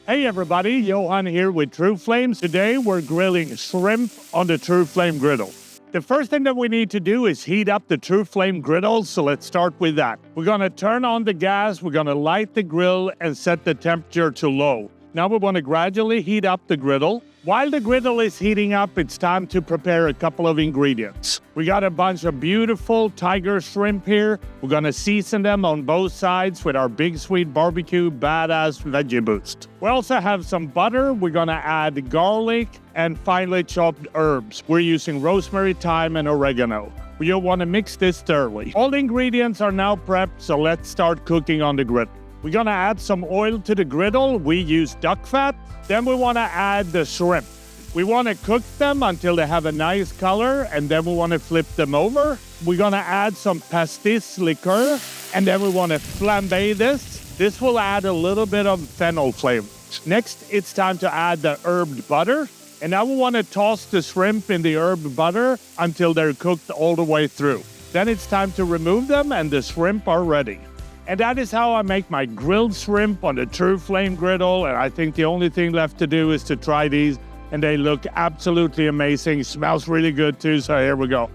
Hey everybody, Johan here with TrueFlame. Today we're grilling shrimp on the TrueFlame griddle. The first thing that we need to do is heat up the TrueFlame griddle, so let's start with that. We're gonna turn on the gas, we're gonna light the grill and set the temperature to low. Now we want to gradually heat up the griddle. While the griddle is heating up, it's time to prepare a couple of ingredients. We got a bunch of beautiful tiger shrimp here. We're gonna season them on both sides with our Big Swede barbecue badass veggie boost. We also have some butter. We're gonna add garlic and finely chopped herbs. We're using rosemary, thyme, and oregano. You'll want to mix this thoroughly. All the ingredients are now prepped, so let's start cooking on the griddle. We're gonna add some oil to the griddle. We use duck fat. Then we wanna add the shrimp. We wanna cook them until they have a nice color, and then we wanna flip them over. We're gonna add some pastis liqueur, and then we wanna flambéed this. This will add a little bit of fennel flavor. Next, it's time to add the herbed butter. And now we wanna toss the shrimp in the herbed butter until they're cooked all the way through. Then it's time to remove them, and the shrimp are ready. And that is how I make my grilled shrimp on the TrueFlame griddle. And I think the only thing left to do is to try these. And they look absolutely amazing. Smells really good too. So here we go.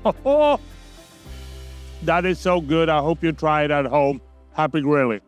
Oh, that is so good. I hope you try it at home. Happy grilling.